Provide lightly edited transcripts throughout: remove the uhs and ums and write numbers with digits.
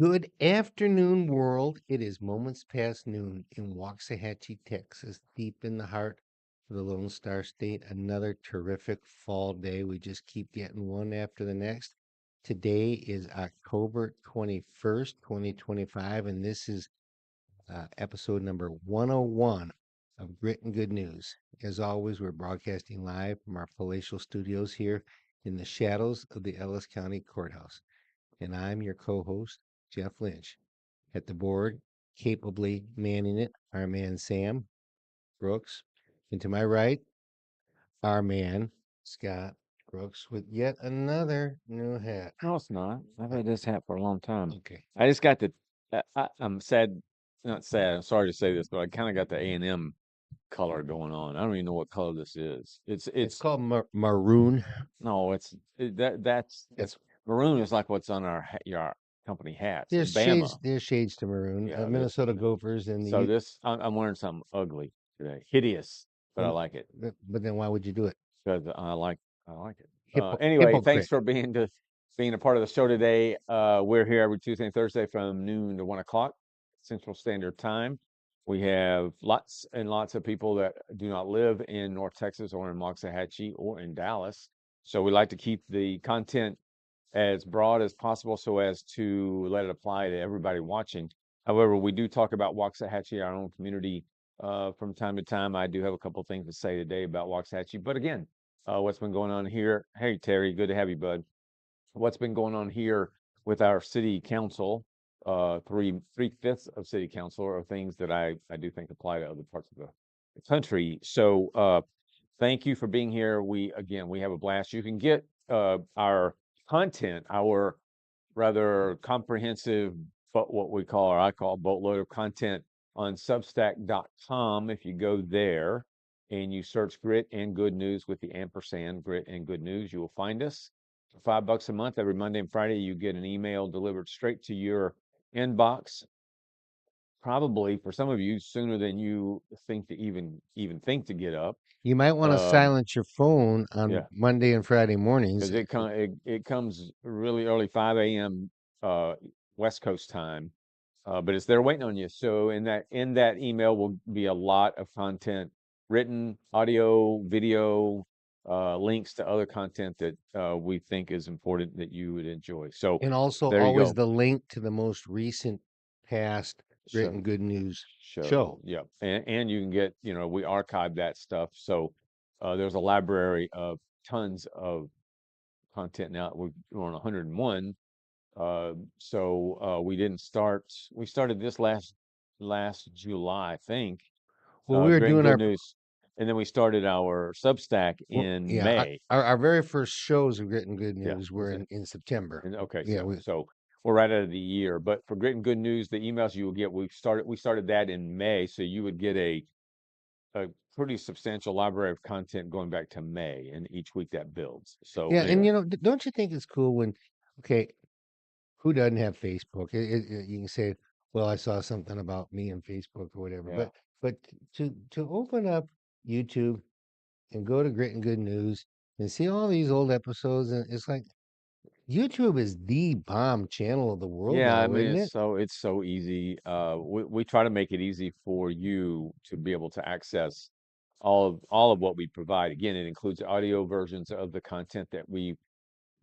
Good afternoon, world. It is moments past noon in Waxahachie, Texas, deep in the heart of the Lone Star State. Another terrific fall day. We just keep getting one after the next. Today is October 21st, 2025, and this is episode number 101 of Grit and Good News. As always, we're broadcasting live from our palatial studios here in the shadows of the Ellis County Courthouse. And I'm your co host, Jeff Lynch. At the board, capably manning it, our man Sam Brooks. And to my right, our man Scott Brooks with yet another new hat. No, it's not. I've Uh, had this hat for a long time. Okay. I just got the. I'm sad, not sad. I'm sorry to say this, but I kind of got the A&M color going on. I don't even know what color this is. It's It's it's called maroon. no, that's It's maroon is like what's on our company hats. Bama, there's shades to maroon. yeah. Minnesota Gophers and So this I'm wearing something ugly today, hideous, but I and like it but then why would you do it? because I like it. Anyway, thanks Hypocrite. for being a part of the show today. We're here every Tuesday and Thursday from noon to 1 o'clock Central Standard Time. We have lots and lots of people that do not live in North Texas or in Waxahachie or in Dallas. So we like to keep the content as broad as possible so as to let it apply to everybody watching. However, we do talk about Waxahachie, our own community, from time to time. I do have a couple things to say today about Waxahachie, but again, what's been going on here? Hey, Terry, good to have you, bud. What's been going on here with our city council? Three-fifths of city council are things that I do think apply to other parts of the country. So thank you for being here. We have a blast. You can get our content, our rather comprehensive, but what we call or I call boatload of content on Substack.com. If you go there and you search Grit and Good News with the ampersand Grit and Good News, you will find us. For $5 a month, every Monday and Friday, you get an email delivered straight to your inbox. Probably for some of you sooner than you think to even think to get up. You might want to Um, silence your phone on yeah, Monday and Friday mornings. because it comes really early, 5 a.m. West Coast time, but it's there waiting on you. So in that email will be a lot of content, written, audio, video, links to other content that we think is important that you would enjoy. So And also there you always go. the link to the most recent past Grit Show and Good News show, show. yeah, and you can get we archive that stuff. So there's a library of tons of content now. We're on 101. So we didn't start. We started this last July, I think. Well, we were Great and doing good news. And then we started our Substack in yeah, May. our very first shows of Grit and Good Yeah, News was were it? in September. And okay, Yeah, so we're right out of the year. But for Great and Good News, the emails you will get, we started that in May, so you would get a pretty substantial library of content going back to May, and each week that builds. So yeah, and anyway, don't you think it's cool when, okay, who doesn't have Facebook? You can say, well, I saw something about me on Facebook or whatever, yeah. but to open up YouTube and go to Grit and Good News and see all these old episodes, and it's like YouTube is the bomb channel of the world Yeah, I now, mean isn't it? it's so easy. We try to make it easy for you to be able to access all of what we provide. Again, it includes audio versions of the content that we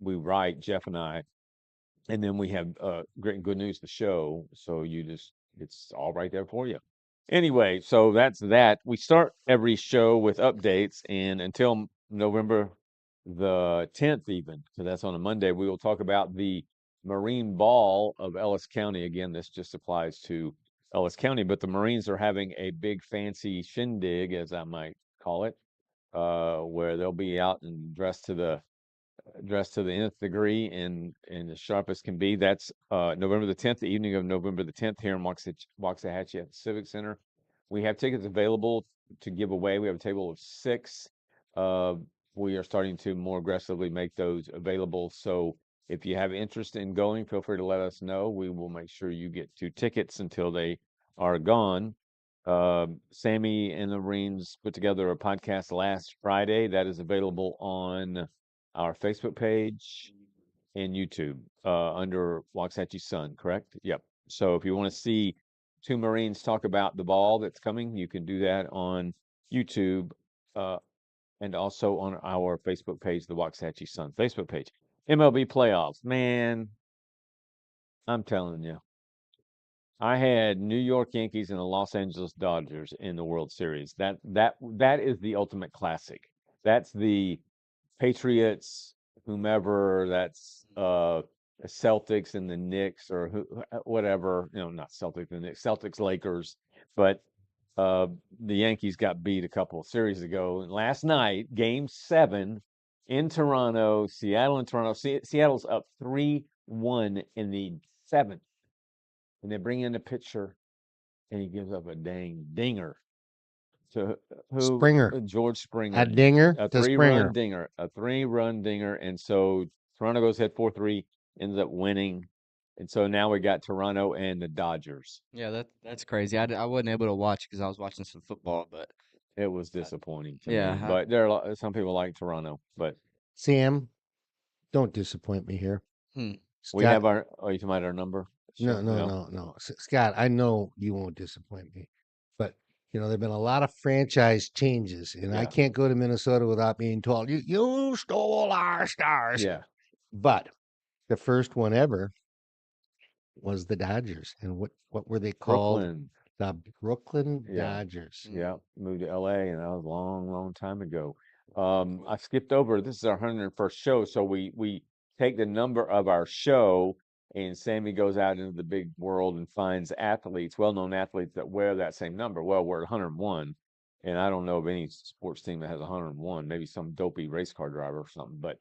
write, Jeff and I, and then we have Great and Good News, the show. So it's all right there for you. Anyway, so that's that. We start every show with updates, and until November the 10th, even, so that's on a Monday, we will talk about the Marine Ball of Ellis County. Again, this just applies to Ellis County, but the Marines are having a big fancy shindig, as I might call it, where they'll be out and dressed to the nth degree and as sharp as can be. That's November the 10th, the evening of November the 10th here in Waxahachie at the Civic Center. We have tickets available to give away. We have a table of 6. Uh, we are starting to more aggressively make those available. So if you have interest in going, feel free to let us know. We will make sure you get 2 tickets until they are gone. Sammy and the Marines put together a podcast last Friday that is available on our Facebook page and YouTube. under Waxahachie Sun, correct? Yep. So if you want to see two Marines talk about the ball that's coming, you can do that on YouTube and also on our Facebook page, the Waxahachie Sun Facebook page. MLB playoffs, man, I'm telling you. I had New York Yankees and the Los Angeles Dodgers in the World Series. That is the ultimate classic. That's the Patriots, whomever. That's the Celtics and the Knicks, or whatever. Not Celtics and Knicks, Celtics, Lakers. But the Yankees got beat a couple of series ago. And last night, Game 7 in Toronto, Seattle and Toronto. Seattle's up 3-1 in the 7th. And they bring in the pitcher, and he gives up a dang dinger to who? Springer. George Springer. A dinger A to three-run Springer. dinger. A three-run dinger. And so Toronto goes ahead 4-3, ends up winning. And so now we got Toronto and the Dodgers. Yeah, that's crazy. I wasn't able to watch because I was watching some football, but It was disappointing to yeah, me. But there are some people like Toronto. But Sam, don't disappoint me here. hmm. we Scott, have our. Oh, you talking about our number? no. Scott, I know you won't disappoint me, but there've been a lot of franchise changes, and I Yeah. can't go to Minnesota without being told you stole our stars. Yeah. But the first one ever was the Dodgers, and what were they called? Brooklyn. The Brooklyn Yeah. Dodgers. Yeah, moved to LA, and that was a long, long time ago. I skipped over. This is our 101st show, so we take the number of our show, and Sammy goes out into the big world and finds athletes, well-known athletes that wear that same number. Well, we're at 101, and I don't know of any sports team that has 101. Maybe some dopey race car driver or something, but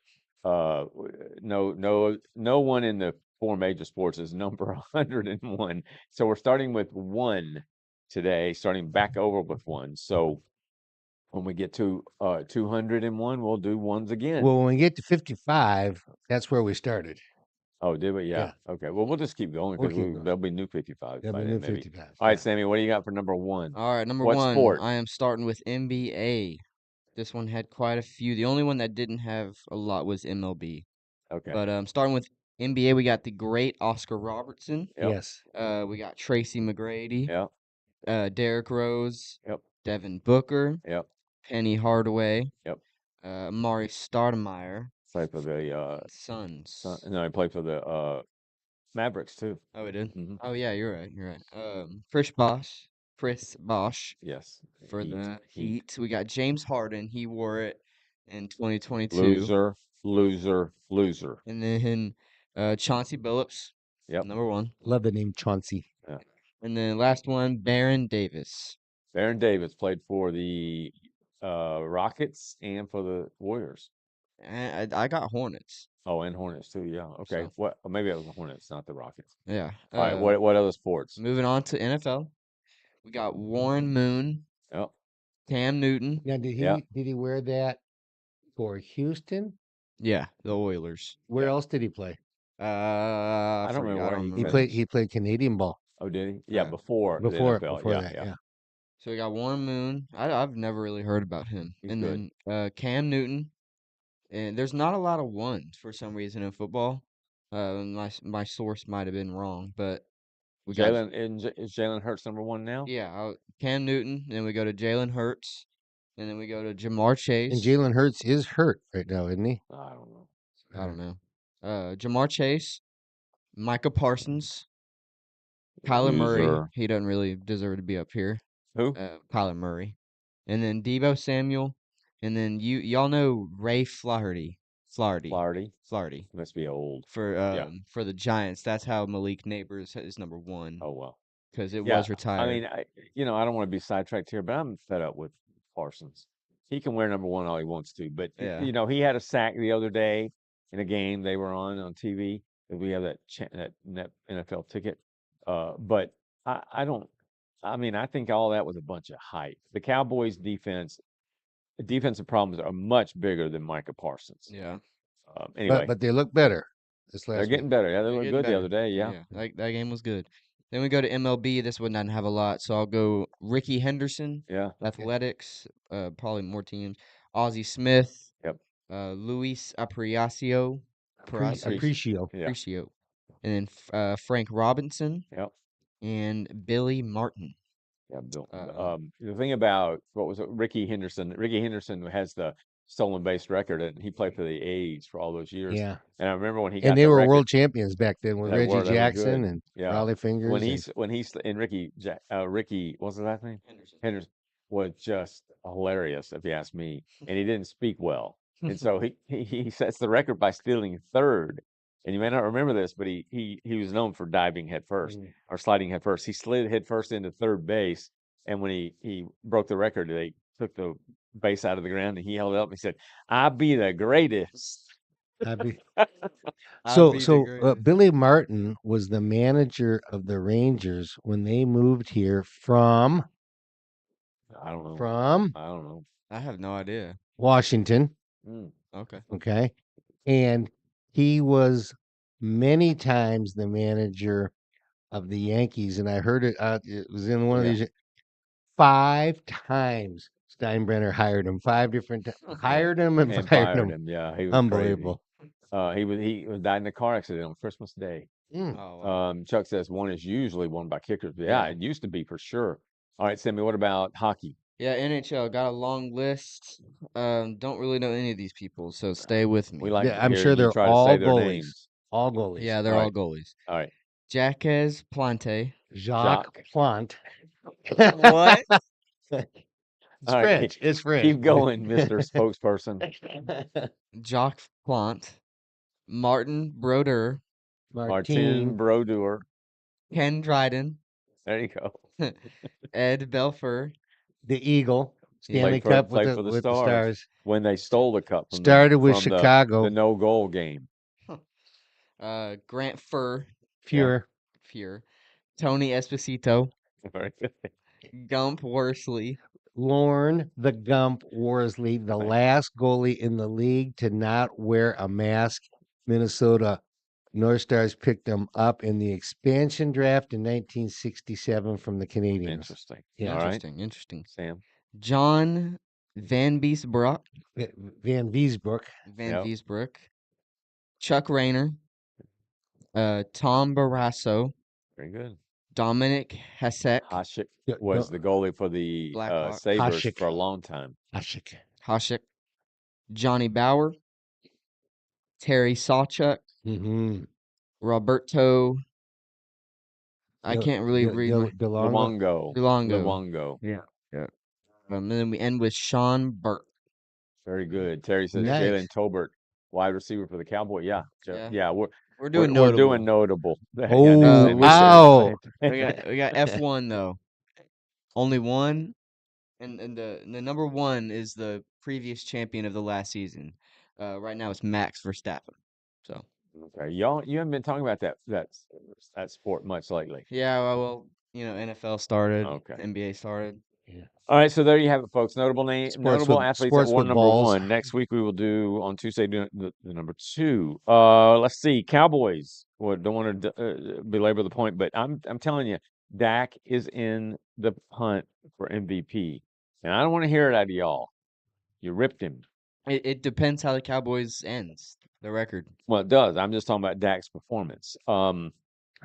no one in the four major sports is number 101. So we're starting with one today, starting back over with one. So when we get to 201, we'll do ones again. Well, when we get to 55, that's where we started. Oh, did we? Yeah. Okay. Well, we'll just keep going We'll because keep going. there'll be new 55 There'll by be then, new maybe. 55. All right, yeah. Sammy, what do you got for number one? All right, number What one, sport? I am starting with NBA. This one had quite a few. The only one that didn't have a lot was MLB. Okay. But starting with NBA, we got the great Oscar Robertson. Yep. Yes. We got Tracy McGrady. Yep. Derrick Rose. Yep. Devin Booker. Yep. Penny Hardaway. Yep. Amari Stoudemire. Played for the Suns. no, he played for the Mavericks too. Oh, he did. Mhm. Oh yeah, you're right. Chris Bosh Yes. for Heat. the Heat. We got James Harden. He wore it in 2022. Loser. And then Chauncey Billups. Yep. Number one. Love the name Chauncey. Yeah. And then last one, Baron Davis. Baron Davis played for the Rockets and for the Warriors. And I got Hornets. Oh, and Hornets too. Yeah. Okay. So- What? Maybe it was the Hornets, not the Rockets. Yeah. All right. What other sports? Moving on to NFL. We got Warren Moon. Yep. Cam Newton. Now, did he wear that for Houston? Yeah, the Oilers. Where else did he play? I don't remember where he remember. He played Canadian ball. Oh, did he? Yeah, Yeah. before the Before NFL. that, yeah. So we got Warren Moon. I've never really heard about him. He's and good. then Cam Newton. And there's not a lot of ones for some reason in football. My source might have been wrong, but we got Is Jalen Hurts number one now? yeah, Cam Newton. Then we go to Jalen Hurts, and then we go to Jamar Chase. And Jalen Hurts is hurt right now, isn't he? I don't know. I don't know. Jamar Chase, Micah Parsons, Kyler Murray. Loser. He doesn't really deserve to be up here. Who? Kyler Murray, and then Deebo Samuel, and then y'all know Ray Flaherty. Flaherty. Must be old. For the Giants. That's how Malik Neighbors is number one. Oh well. Because it was retired. I mean, I don't want to be sidetracked here, but I'm fed up with Parsons. He can wear number one all he wants to, but Yeah. he had a sack the other day in a game they were on TV. We have that NFL ticket, but I don't. I mean, I think all that was a bunch of hype. The Cowboys' defensive problems are much bigger than Micah Parsons. Yeah. Anyway, But they look better this last they're getting week. better. Yeah, they They're looked getting good the better. other day. Yeah. That game was good. Then we go to MLB. This one doesn't have a lot, so I'll go Ricky Henderson. Yeah. Athletics, probably more teams. Ozzie Smith. Yep. Luis Aparicio. Appreciate. Yeah. Aparicio. and then Frank Robinson Yep. and Billy Martin. Yeah, Bill. Uh, The thing about what was it, Ricky Henderson? Ricky Henderson has the stolen base record, and he played for the A's for all those years. Yeah. And I remember when he And got they the were record, world champions back then with Reggie they were Jackson good. and Yeah. Raleigh Fingers. And When he's and Ricky, what's his last name? Henderson. Henderson was just hilarious, if you ask me. And he didn't speak well, and so he sets the record by stealing third. And you may not remember this, but he was known for diving head first Mm. or sliding head first. He slid head first into third base, and when he broke the record, they took the base out of the ground, and he held it up and he said, "I be the greatest." I'd be- I'll so be the so greatest. Billy Martin was the manager of the Rangers when they moved here from I don't know. from I don't know. I have no idea. Washington. Mm. Okay. Okay, and he was many times the manager of the Yankees, and I heard it. It was in one of Yeah. these. 5 times Steinbrenner hired him. 5 different hired him and And fired fired him. him. Yeah, he was crazy. Unbelievable. He died in a car accident on Christmas Day. Mm. Oh, wow. Chuck says one is usually won by kickers. Yeah, Yeah. it used to be for sure. All right, Sammy, what about hockey? Yeah, NHL got a long list. Don't really know any of these people, so stay with me. We like to I'm hear sure you they're try to all say their goalies. names. All goalies. Yeah, they're All all right. goalies. All right. Jacques Plante. Jacques Plante. What? It's All right, French. It's French. Keep going, Mr. Spokesperson. Jacques Plante. Martin Brodeur. Martin Brodeur. Ken Dryden. There you go. Ed Belfour. The Eagle. Stanley Played for, Cup played with for the, the with the Stars Stars. when they stole the cup from Started with from Chicago. the no goal game. Grant Fur. Fuhrer. Tony Esposito. Very good. Gump Worsley. Lorne the Gump Worsley, the Right. last goalie in the league to not wear a mask. Minnesota North Stars picked him up in the expansion draft in 1967 from the Canadiens. Interesting. Yeah. All right, Interesting. Sam. John Van Biesbroek. Van Wiesbroek. Van Yep. Wiesbroek. Chuck Rayner. Tom Barrasso. Very good. Dominic Hasek. Hasek Yeah, was no, the goalie for the Blackhawks. Sabres Hasek. for a long time. Hasek. Johnny Bauer. Terry Sawchuk. Mm-hmm. Roberto. I can't really read my DeLongo. Luongo. Yeah. And then we end with Sean Burke. Very good. Terry says Nice. Jalen Tolbert, wide receiver for the Cowboys. Yeah. Yeah. We're doing we're notable. doing notable. Oh, we wow. we got F1 though. Only one, and the number one is the previous champion of the last season. Right now it's Max Verstappen. So Okay, you haven't been talking about that sport much lately. yeah, well, NFL started, Okay. NBA started. Yeah. All right, so there you have it, folks. Notable athletes at sports with number balls. one. Next week we will do on Tuesday the number two. Let's see, Cowboys. Well, don't want to belabor the point, but I'm telling you, Dak is in the hunt for MVP, and I don't want to hear it out of y'all. You ripped him. It depends how the Cowboys ends the record. Well, it does. I'm just talking about Dak's performance. I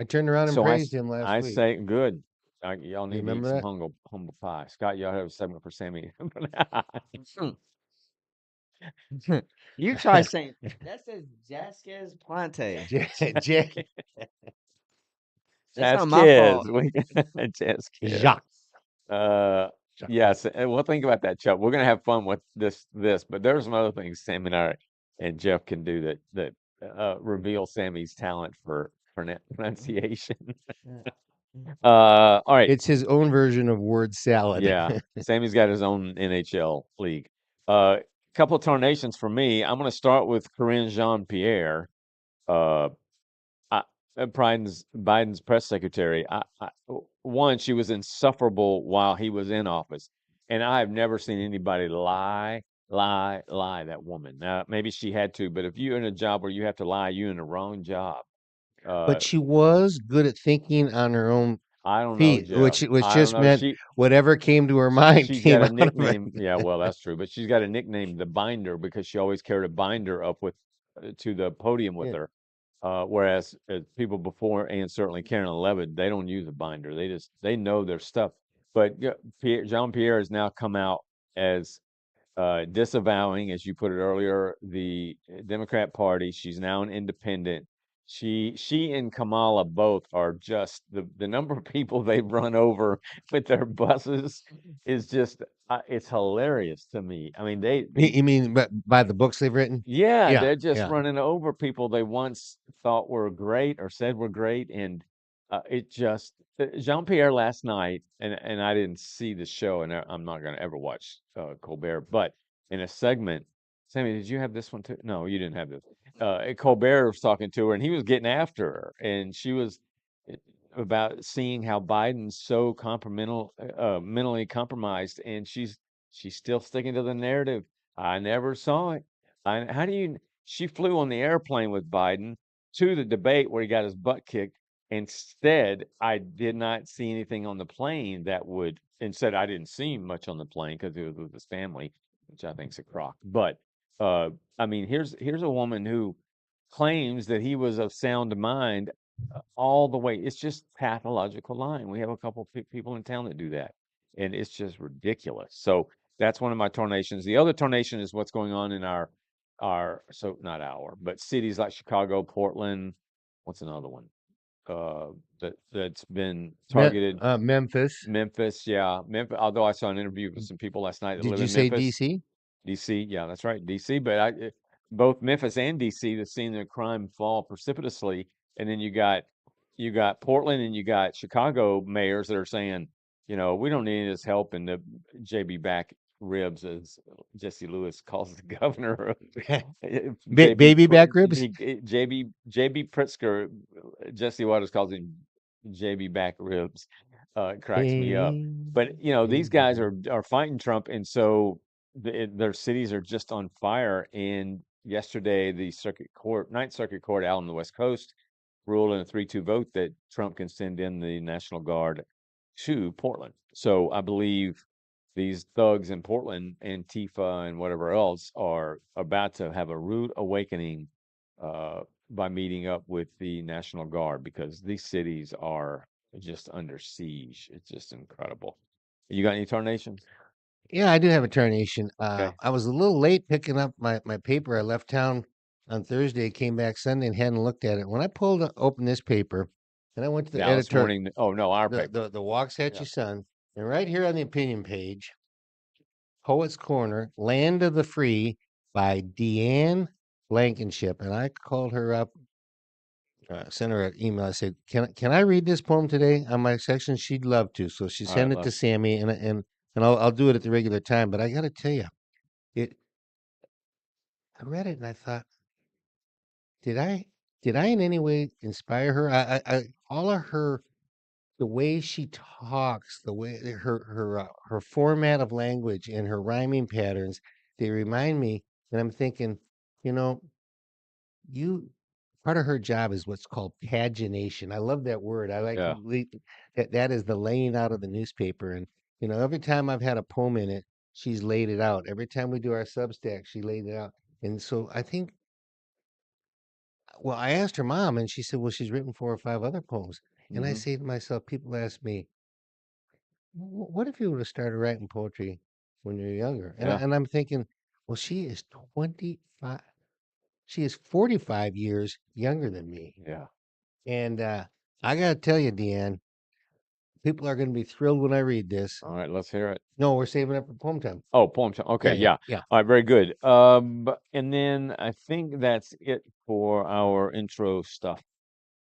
turned around and So praised him last I week. say good. Y'all need to eat remember some that? humble pie. Scott, y'all have a segment for Sammy. You try saying that says Jasquez Plante. Jack. That's not my fault. Jasquez. Jacques. Yes. Well, think about that, Chuck. We're gonna have fun with this, but there's some other things Sam and Jeff can do that reveal Sammy's talent for pronunciation. All right. It's his own version of word salad. Yeah, Sammy's got his own NHL league. Couple of Tarnations for me. I'm going to start with Corinne Jean-Pierre, Biden's press secretary. One, she was insufferable while he was in office, and I have never seen anybody lie. That woman. Now, maybe she had to, but if you're in a job where you have to lie, you're in the wrong job. But she was good at thinking on her own I don't know, feet, Jeff. which I just don't know. meant whatever came to her mind She's came got a out of it. nickname. Yeah, well, that's true. But she's got a nickname, the Binder, because she always carried a binder up to the podium with Yeah. her. Whereas people before, and certainly Karen and Levitt, they don't use a binder. They know their stuff. But yeah, Jean Pierre has now come out as disavowing, as you put it earlier, the Democrat Party. She's now an independent. She and Kamala both are just the number of people they've run over with their buses is just it's hilarious to me. I mean, You mean by the books they've written? yeah, Yeah, they're just yeah. running over people they once thought were great or said were great, and it just Jean-Pierre last night, and I didn't see the show, and I'm not going to ever watch Colbert, but in a segment, Sammy, did you have this one too? No, you didn't have this. Colbert was talking to her, and he was getting after her, and she was uh, about seeing how Biden's so mentally compromised, and she's still sticking to the narrative. I never saw it. How do you? She flew on the airplane with Biden to the debate where he got his butt kicked. Instead, I did not see anything on the plane that would. Instead, I didn't see much on the plane because it was with his family, which I think is a crock. But uh, I mean, here's a woman who claims that he was of sound mind all the way. It's just pathological lying. We have a couple people in town that do that, and it's just ridiculous. So that's one of my tornations. The other tornation is what's going on in our so not our, but cities like Chicago, Portland. What's another one? That's been targeted. Memphis. Memphis, yeah, Memphis. Although I saw an interview with some people last night that Did live you in say Memphis. DC? DC, yeah, that's right, DC. But both Memphis and DC, have seen their crime fall precipitously. And then you got Portland and you got Chicago mayors that are saying, we don't need this help in the JB back ribs, as Jesse Lewis calls the governor. JB Baby back ribs? JB Pritzker, Jesse Waters calls him JB back ribs. It cracks me up. Hey, But these baby guys back. are fighting Trump, and so their cities are just on fire. And yesterday, the Ninth Circuit Court out on the West Coast ruled in a 3-2 vote that Trump can send in the National Guard to Portland. So I believe these thugs in Portland, Antifa and whatever else, are about to have a rude awakening uh, by meeting up with the National Guard, because these cities are just under siege. It's just incredible. You got any tarnations? Yeah, I do have a tarnation. Okay. I was a little late picking up my paper. I left town on Thursday, came back Sunday, and hadn't looked at it. When I open this paper, and I went to the Dallas editor, Morning. Oh no, our paper. the Waxahachie Yeah. Sun, and right here on the opinion page, Poets Corner, Land of the Free by Deanne Blankenship. And I called her up, sent her an email. I said, "Can I read this poem today on my section?" She'd love to. So she All right. sent it to Sammy, and I'll do it at the regular time. But I got to tell you, it. I read it and I thought, did I did I in any way inspire her? All of her, the way she talks, the way her format of language and her rhyming patterns, they remind me. And I'm thinking, you know, you part of her job is what's called pagination. I love that word. I like Yeah. that is the laying out of the newspaper. And every time I've had a poem in it, she's laid it out. Every time we do our Substack, she laid it out. And so I think, well, I asked her mom, and she said, well, she's written 4 or 5 other poems. And I Hmm. say to myself, people ask me, what if you would have started writing poetry when you're younger? Yeah. And I'm thinking, well, she is 25. She is 45 years younger than me. Yeah. And I got to tell you, Deanne, people are going to be thrilled when I read this. All right. Let's hear it. No, we're saving it for poem time. Oh, poem time. Yeah, Okay. yeah, Yeah. yeah. All right. Very good. And then I think that's it for our intro stuff.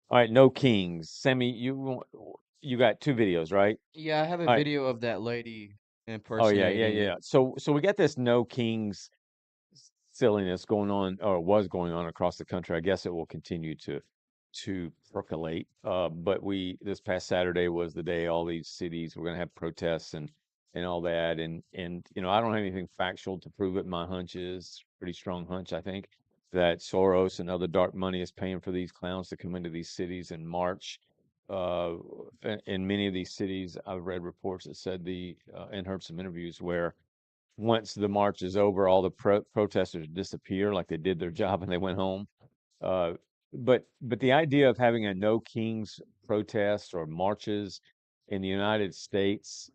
All right. No kings. Sammy, you got 2 videos, right? Yeah, I have a All right. video of that lady Oh yeah. Yeah. impersonating Yeah. it. So we got this no kings silliness going on, or was going on, across the country. I guess it will continue to percolate. But this past Saturday was the day all these cities were going to have protests and all that. And I don't have anything factual to prove it. My hunch is pretty strong hunch, I think, that Soros and other dark money is paying for these clowns to come into these cities and march. Uh, in many of these cities, I've read reports that said and heard some interviews where once the march is over, all the protesters disappear, like they did their job and they went home. Uh, but the idea of having a no kings protest or marches in the United States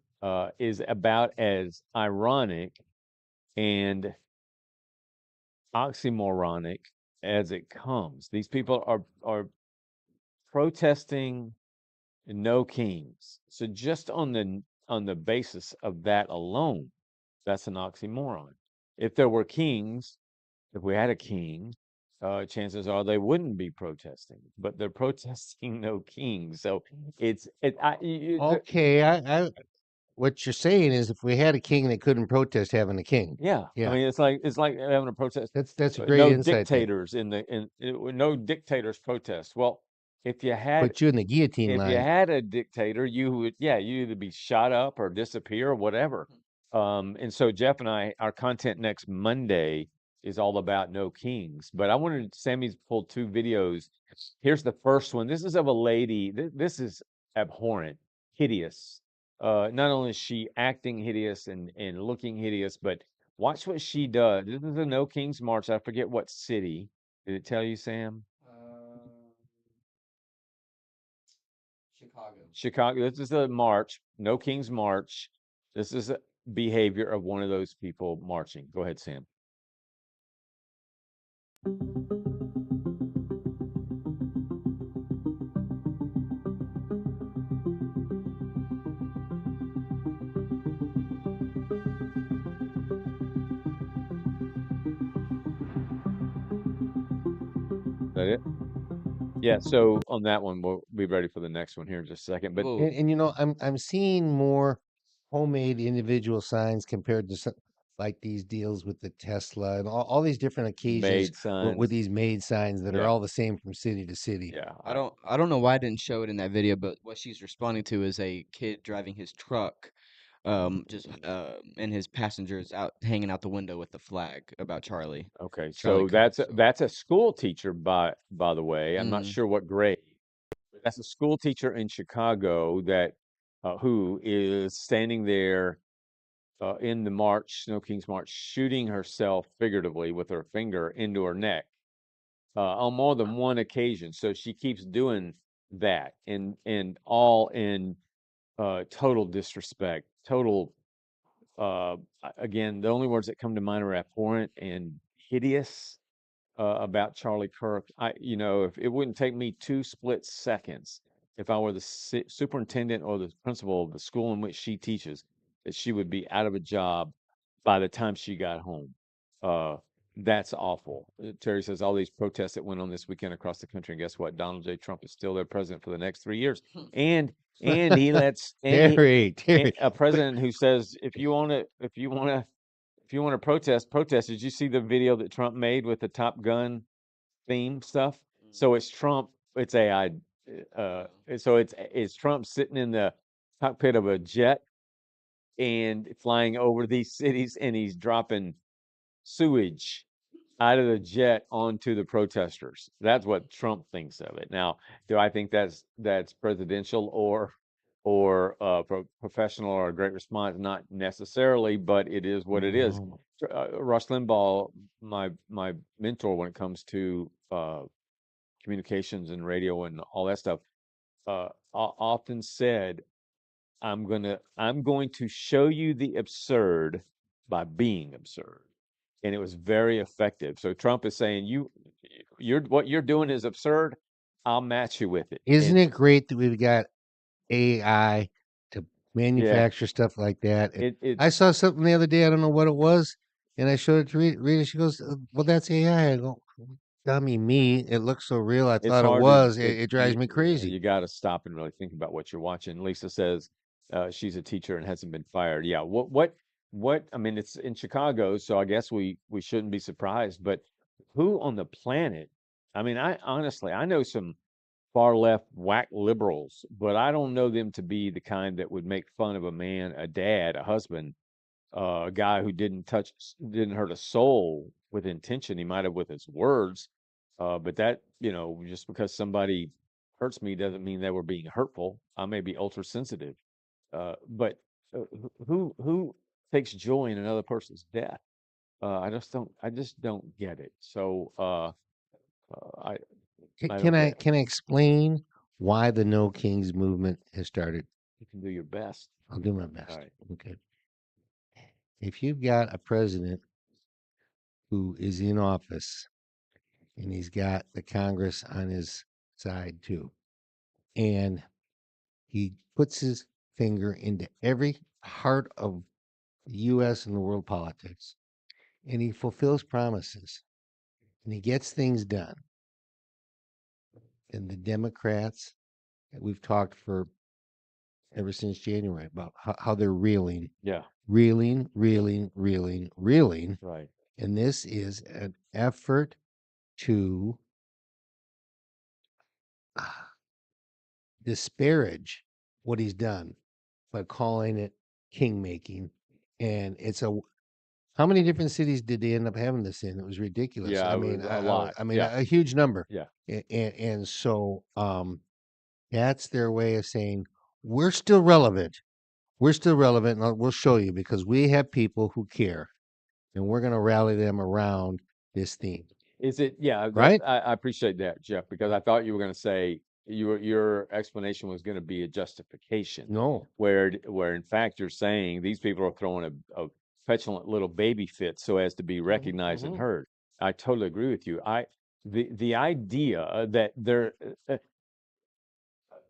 is about as ironic and oxymoronic as it comes. These people are protesting no kings. So just on the basis of that alone, that's an oxymoron. If there were kings, if we had a king, chances are they wouldn't be protesting, but they're protesting no king. So Okay, what you're saying is if we had a king that couldn't protest having a king. yeah. I Yeah, mean, it's like having a protest. that's a great No insight there. dictators no dictators protest. Well, if you had Put you in the guillotine if you line. had a dictator, you either be shot up or disappear or whatever. And so Jeff and our content next Monday is all about no kings. But I wanted Sammy's pulled two videos. Here's the first one. This is of a lady. This is abhorrent, hideous. Not only is she acting hideous and looking hideous, but watch what she does. This is a No Kings March. I forget what city. Did it tell you, Sam? Chicago. Chicago. This is a march, No Kings March. This is a behavior of one of those people marching. Go ahead, Sam. Is that it? Yeah. So on that one, we'll be ready for the next one here in just a second. But Whoa. And I'm seeing more homemade individual signs compared to some, like these deals with the Tesla and all these different occasions made with signs. these made signs that are Yeah. all the same from city to city. Yeah. I don't know why I didn't show it in that video, but what she's responding to is a kid driving his truck, just and his passengers out hanging out the window with the flag about Okay. Charlie So Kirk. So, that's a school teacher by the way. I'm not mm, sure what grade. But that's a school teacher in Chicago that who is standing there in the march, Snow King's March, shooting herself figuratively with her finger into her neck on more than one occasion. So she keeps doing that, and all in total disrespect, total. Again, the only words that come to mind are abhorrent and hideous about Charlie Kirk. If it wouldn't take me 2 split seconds, if I were the superintendent or the principal of the school in which she teaches, that she would be out of a job by the time she got home. Uh, that's awful. Terry says all these protests that went on this weekend across the country, and guess what? Donald J. Trump is still their president for the next 3 years, and he lets Terry, a but president who says if you want to protest. Did you see the video that Trump made with the Top Gun theme stuff? So it's Trump. It's AI. So it's Trump sitting in the cockpit of a jet and flying over these cities, and he's dropping sewage out of the jet onto the protesters. That's what Trump thinks of it. Now, do I think that's presidential or professional or a great response? Not necessarily, but it is what it is. no. Rush Limbaugh, my mentor when it comes to communications and radio and all that stuff, often said, I'm going to show you the absurd by being absurd. And it was very effective. So Trump is saying what you're doing is absurd. I'll match you with it. Isn't And it great that we've got AI to yeah, manufacture stuff like that? And it I saw something the other day. I don't know what it was, and I showed it to Rita. She goes, "Well, that's AI." I go, "Dummy me! It looks so real. I it's thought it hard to was. It drives me crazy." you got to stop and really think about what you're watching. Lisa says she's a teacher and hasn't been fired. Yeah, what I mean, it's in Chicago, so I guess we shouldn't be surprised. But who on the planet? I mean, I know some far left whack liberals, but I don't know them to be the kind that would make fun of a man, a dad, a husband, a guy who didn't hurt a soul with intention. He might have with his words, but that just because somebody hurts me doesn't mean they were being hurtful. I may be ultra sensitive, but who takes joy in another person's death? I just don't get it. So I I don't get it. Can I explain why the No Kings movement has started? You can do your best. I'll do my All best. right. Okay. If you've got a president who is in office and he's got the Congress on his side too, and he puts his finger into every part of the U.S. and the world politics, and he fulfills promises, and he gets things done, then the Democrats, we've talked for ever since January about how they're reeling, Yeah. reeling, reeling, reeling, reeling. Right. And this is an effort to disparage what he's done by calling it king making. And it's a how many different cities did they end up having this in? It was ridiculous. Yeah, I it mean, was a lot. I mean, Yeah. a huge number. Yeah. And so that's their way of saying we're still relevant. We're still relevant, and we'll show you because we have people who care, and we're going to rally them around this theme, Is it? Yeah, right? I appreciate that, Jeff, because I thought you were going to say your explanation was going to be a justification, No. where in fact you're saying these people are throwing a petulant little baby fit so as to be recognized and heard. I totally agree with you. The idea that there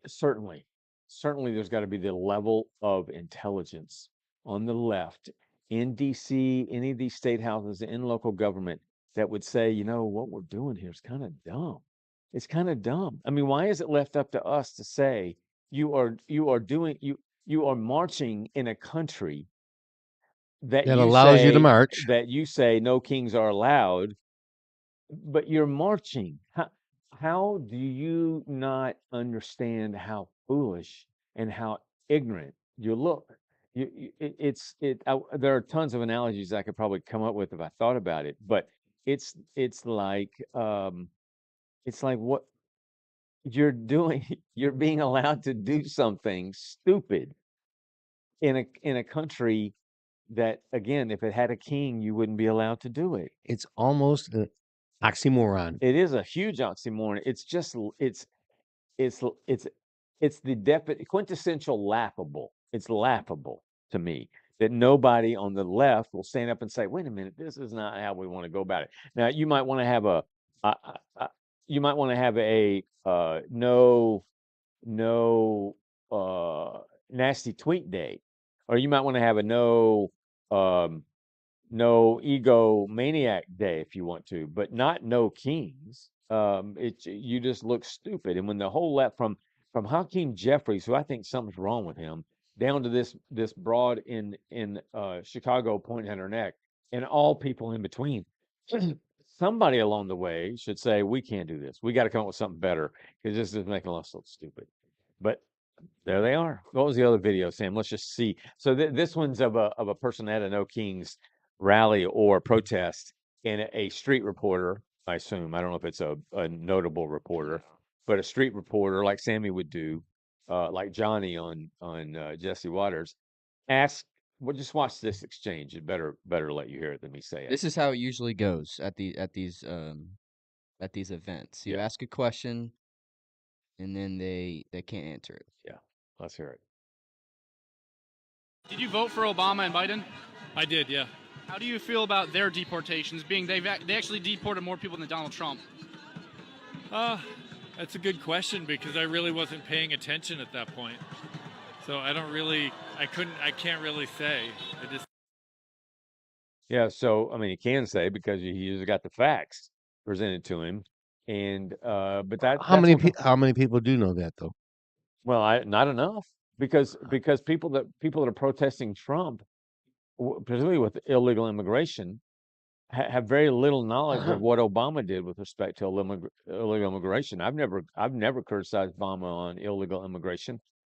certainly, certainly there's got to be the level of intelligence on the left in DC, any of these state houses, in local government that would say, you know, what we're doing here is kind of dumb. It's kind of dumb. I mean, why is it left up to us to say you are marching in a country That allows you to march. that you say no kings are allowed, but you're marching. How do you not understand how foolish and how ignorant you look? There are tons of analogies I could probably come up with if I thought about it, but it's like what you're doing. You're being allowed to do something stupid in a country that, again, if it had a king, you wouldn't be allowed to do it. It's almost an oxymoron. It is a huge oxymoron. It's just it's l- it's the quintessential laughable. It's laughable to me that nobody on the left will stand up and say, "Wait a minute, this is not how we want to go about it." Now, you might want to have uh, uh, uh, no nasty tweet day, or you might want to have a um, no ego maniac day if you want to, but not no kings. You just look stupid. And when the whole left from Hakeem Jeffries, who I think something's wrong with him, down to this broad in Chicago pointing at her neck, and all people in between, somebody along the way should say, we can't do this. We got to come up with something better because this is making us look stupid. But there they are. What was the other video, Sam? Let's just see. So this one's of a person at a No Kings rally or protest, and a street reporter, I assume. I don't know if it's a notable reporter, but a street reporter like Sammy would do, like Johnny on Jesse Waters, ask. Well, just watch this exchange. It better let you hear it than me say it. This is how it usually goes at these events. You Yeah. ask a question, and then they can't answer it. Yeah, let's hear it. Did you vote for Obama and Biden? I did, yeah. How do you feel about their deportations, being they actually deported more people than Donald Trump? That's a good question because I really wasn't paying attention at that point. So I can't really say. Yeah, so I mean, he can say because he's got the facts presented to him, and but How many people do know that though? well, not enough because people that are protesting Trump, particularly with illegal immigration, have very little knowledge of what Obama did with respect to illegal immigration. I've never criticized Obama on illegal immigration.